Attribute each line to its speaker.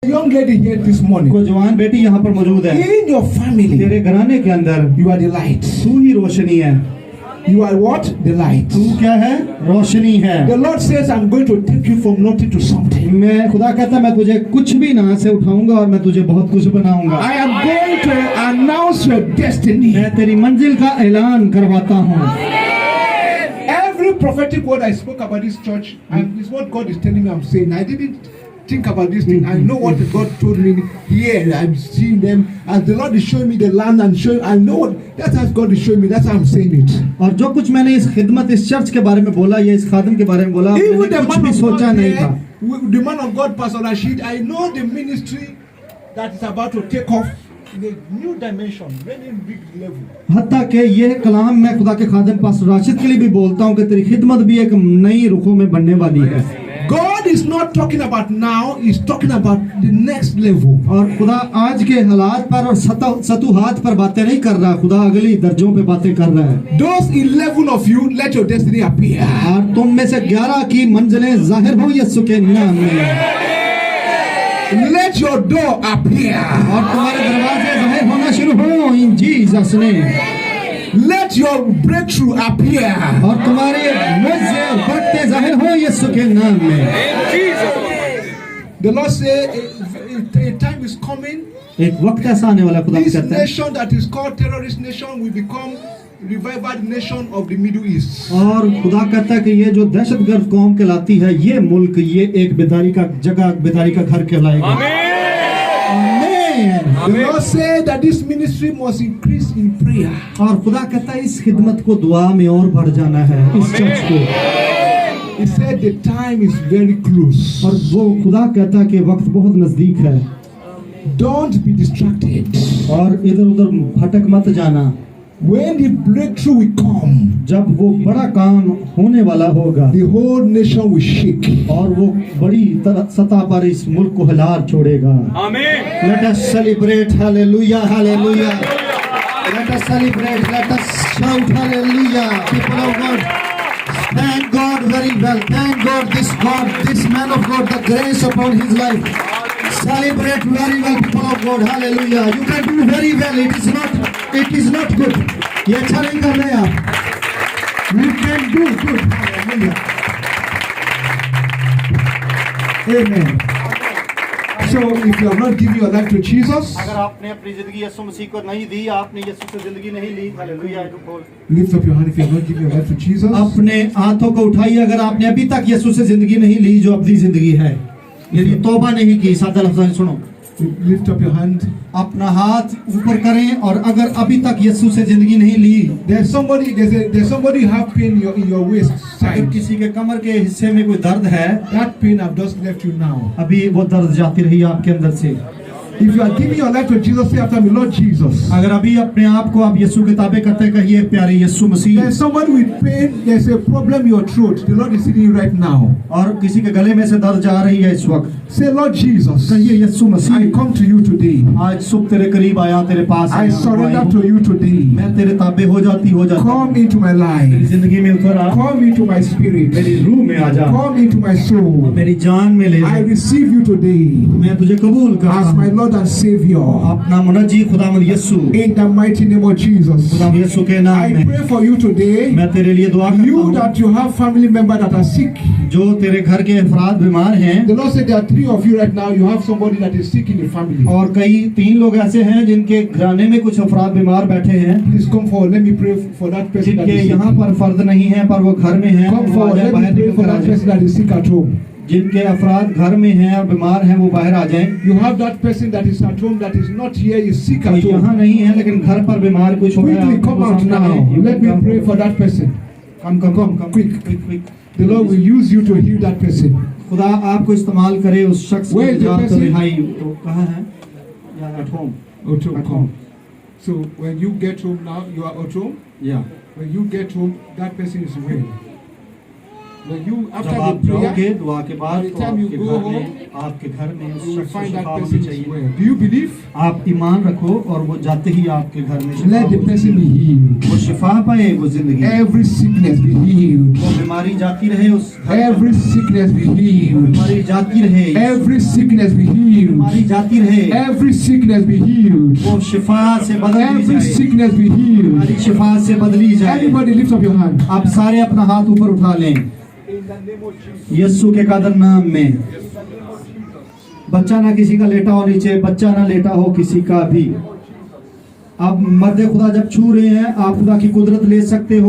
Speaker 1: young lady here this morning.
Speaker 2: कोई जवान बेटी यहाँ पर मौजूद है।
Speaker 1: In your family,
Speaker 2: तेरे घराने के अंदर
Speaker 1: you are the light.
Speaker 2: तू ही रोशनी है।
Speaker 1: You are what? The light.
Speaker 2: तू क्या है? रोशनी है।
Speaker 1: The Lord says, I'm going to take you from nothing to something.
Speaker 2: मैं खुदा कहता है मैं तुझे कुछ भी ना से उठाऊंगा और मैं तुझे बहुत कुछ बनाऊंगा।
Speaker 1: I am going to announce your destiny.
Speaker 2: मैं तेरी मंजिल का ऐलान करवाता हूँ।
Speaker 1: Every prophetic word I spoke about this church, and it's what God is telling me I'm saying. I didn't think about this thing. I know what God told me here. I'm seeing them as the Lord is showing me the land and showing. I know what that's how God is showing me. That's how I'm saying it.
Speaker 2: और जो कुछ मैंने इस खिदमत इस church के बारे में बोला या इस खादिम के बारे में बोला मैंने कुछ भी सोचा नहीं था।
Speaker 1: The man of God, Pastor Rashid, I know the ministry that is about to take off in a new dimension, very big level.
Speaker 2: हत्ता के ये कलाम मैं खुदा के खादिम पास्टर राशिद के लिए भी बोलता हूँ कि तेरी खिदमत भी एक नई रुखों में बनने वाली है।
Speaker 1: God is not talking about now, He's talking about the next level.
Speaker 2: और खुदा आज के हालात पर और सतुहात पर बातें नहीं कर रहा, खुदा अगली दर्जों पे बातें कर रहा है।
Speaker 1: Those 11 of you, let your destiny appear.
Speaker 2: और तुम में से 11 की मंजिलें जाहिर हो यीशु के नाम में।
Speaker 1: Let your door appear.
Speaker 2: और तुम्हारे दरवाजे जाहिर होना शुरू हो in Jesus name.
Speaker 1: Let your breakthrough appear.
Speaker 2: और तुम्हारे मुझसे बढ़ते जाहिर हो यीशु के नाम में।
Speaker 1: The Lord said, a time is coming.
Speaker 2: एक वक्त ऐसा आने वाला खुदा
Speaker 1: This
Speaker 2: कहता है।
Speaker 1: nation that is called terrorist nation will become revival nation of the Middle East.
Speaker 2: और खुदा कहता है कि ये जो दहशतगर्द कौम कहलाती है, ये मुल्क ये एक बेदारी का जगह, बेदारी का घर कहलाएगा। आमीन।
Speaker 1: The Lord said that this ministry must increase in prayer.
Speaker 2: और खुदा कहता है इस खिदमत को दुआ में और बढ़ जाना है इस चर्च को।
Speaker 1: He said the time is very close.
Speaker 2: और वो खुदा कहता है कि वक्त बहुत नजदीक है।
Speaker 1: Don't be distracted.
Speaker 2: और इधर उधर भटक मत जाना।
Speaker 1: When the breakthrough will come,
Speaker 2: जब वो बड़ा काम होने वाला होगा,
Speaker 1: the whole nation will shake.
Speaker 2: और वो बड़ी सतह पर इस मुल्क को हिलार छोड़ेगा।
Speaker 3: आमीन।
Speaker 2: Let us celebrate, hallelujah, hallelujah. Let us celebrate, let us shout, hallelujah. People of God, thank God very well. Thank God, this man of God, the grace upon his life. Celebrate very well, people of God, hallelujah. You can do very well. It is not good. ये अच्छा नहीं कर रहे आप। You can do good. Hallelujah. Amen.
Speaker 1: So if you have not given your life to Jesus,
Speaker 2: अगर आपने अपनी जिंदगी यीशु मसीह को नहीं दी, आपने यीशु से जिंदगी नहीं ली, hallelujah.
Speaker 1: lift up your hand if you have not given your life to Jesus.
Speaker 2: अपने हाथों को उठाइए अगर आपने अभी तक यीशु से जिंदगी नहीं ली जो अपनी जिंदगी है, यानी तौबा नहीं की। सादा लफ्ज़ सुनो।
Speaker 1: Lift up your hand.
Speaker 2: अपना हाथ ऊपर करें और अगर अभी तक यीशु से जिंदगी नहीं ली,
Speaker 1: There's somebody who have pain in your waist
Speaker 2: अगर
Speaker 1: side.
Speaker 2: किसी के कमर के हिस्से में कोई दर्द है,
Speaker 1: That pain have just left you now.
Speaker 2: अभी वो दर्द जाती रही आपके अंदर से।
Speaker 1: If you are giving your life to Jesus, say after me, Lord Jesus.
Speaker 2: अगर अभी अपने आप को आप यीशु के ताबे करते कहिए प्यारे यीशु मसीह।
Speaker 1: There's somebody with pain. There's a problem in your throat. The Lord is sitting you right now.
Speaker 2: और किसी के गले में से दर्द जा रही है इस वक्त,
Speaker 1: Say, Lord Jesus,
Speaker 2: कहिए यीशु
Speaker 1: I
Speaker 2: Masih
Speaker 1: come to you today.
Speaker 2: आज सुबह तेरे करीब आया, तेरे पास
Speaker 1: I
Speaker 2: आया,
Speaker 1: surrender to you today.
Speaker 2: मैं तेरे ताबे हो जाता
Speaker 1: Come into my
Speaker 2: मेरी
Speaker 1: life.
Speaker 2: जिंदगी में उतर आ,
Speaker 1: Come into my spirit.
Speaker 2: मेरी रूह में आ जा,
Speaker 1: Come into my soul.
Speaker 2: मेरी जान में ले
Speaker 1: I
Speaker 2: ले।
Speaker 1: receive you today
Speaker 2: मैं तुझे कबूल करता
Speaker 1: as my
Speaker 2: हूँ
Speaker 1: Lord and Savior.
Speaker 2: अपना मुनज्जी खुदावंद यीशु,
Speaker 1: In the mighty name of Jesus.
Speaker 2: खुदावंद यीशु के नाम
Speaker 1: I
Speaker 2: में
Speaker 1: pray for you today.
Speaker 2: मैं तेरे लिए दुआ करता
Speaker 1: You
Speaker 2: हूँ।
Speaker 1: that you have family members that are sick.
Speaker 2: जो तेरे घर के अफराद बीमार हैं,
Speaker 1: The Lord said there are 3 of you right now. You have somebody that is sick in the family.
Speaker 2: और कई 3 लोग ऐसे हैं जिनके घराने में कुछ अफराद बीमार बैठे हैं,
Speaker 1: Please come forward. Let me pray for that person that
Speaker 2: जिनके
Speaker 1: is sick.
Speaker 2: यहाँ पर फर्द नहीं है पर वो घर में हैं,
Speaker 1: Come
Speaker 2: वो आ
Speaker 1: forward.
Speaker 2: जाए,
Speaker 1: Let
Speaker 2: बाहर
Speaker 1: me pray
Speaker 2: निकल
Speaker 1: for
Speaker 2: कर आ
Speaker 1: that
Speaker 2: जाए।
Speaker 1: person that is sick at home.
Speaker 2: जिनके अफराद घर में हैं और बीमार हैं वो बाहर आ जाएं।
Speaker 1: You have that person that is at home that is not here, is sick
Speaker 2: कोई
Speaker 1: at
Speaker 2: यहाँ
Speaker 1: home.
Speaker 2: नहीं है लेकिन घर पर बीमार कुछ हो गया,
Speaker 1: Quickly come out now. Let me pray for that person.
Speaker 2: Come
Speaker 1: Quick.
Speaker 2: quick।
Speaker 1: The Lord will use you to heal that person.
Speaker 2: खुदा आपको इस्तेमाल करे उस शख्स
Speaker 1: Where
Speaker 2: की
Speaker 1: is the
Speaker 2: जात
Speaker 1: person?
Speaker 2: रिहाई। वो कहाँ है? At home.
Speaker 1: At home,
Speaker 2: At
Speaker 1: come.
Speaker 2: home.
Speaker 1: So when you get home now, you are at home.
Speaker 2: Yeah.
Speaker 1: When you get home, that person is well. When you, after
Speaker 2: जब आप
Speaker 1: the
Speaker 2: जाओगे
Speaker 1: prayer,
Speaker 2: दुआ के बाद
Speaker 1: by the
Speaker 2: तो
Speaker 1: time you
Speaker 2: आपके
Speaker 1: go
Speaker 2: घर
Speaker 1: home,
Speaker 2: में आपके घर में उस
Speaker 1: you will
Speaker 2: शख्स को
Speaker 1: find that
Speaker 2: शिफा
Speaker 1: person
Speaker 2: होनी
Speaker 1: is
Speaker 2: चाहिए।
Speaker 1: well. Do you believe?
Speaker 2: आप ईमान रखो और वो जाते ही आपके घर में शिफा
Speaker 1: Let the
Speaker 2: हो
Speaker 1: person
Speaker 2: जाए।
Speaker 1: be healed.
Speaker 2: वो शिफा पाए, वो जिंदगी,
Speaker 1: Every sickness be healed.
Speaker 2: वो बीमारी जाती रहे उस घर में।
Speaker 1: Every sickness be
Speaker 2: वो
Speaker 1: healed.
Speaker 2: बीमारी जाती रहे,
Speaker 1: Every sickness be healed.
Speaker 2: बीमारी जाती रहे,
Speaker 1: Every sickness be healed.
Speaker 2: वो शिफा से बदल दी
Speaker 1: Every
Speaker 2: जाए,
Speaker 1: sickness be healed.
Speaker 2: बीमारी शिफा से बदली जाए।
Speaker 1: Everybody lift up your hand.
Speaker 2: आप सारे अपना हाथ ऊपर उठा लें यीशु के कादर नाम में। बच्चा ना किसी का लेटा हो नीचे, बच्चा ना लेटा हो किसी का भी। आप मर्द खुदा जब छू रहे हैं, आप खुदा की कुदरत ले सकते हो।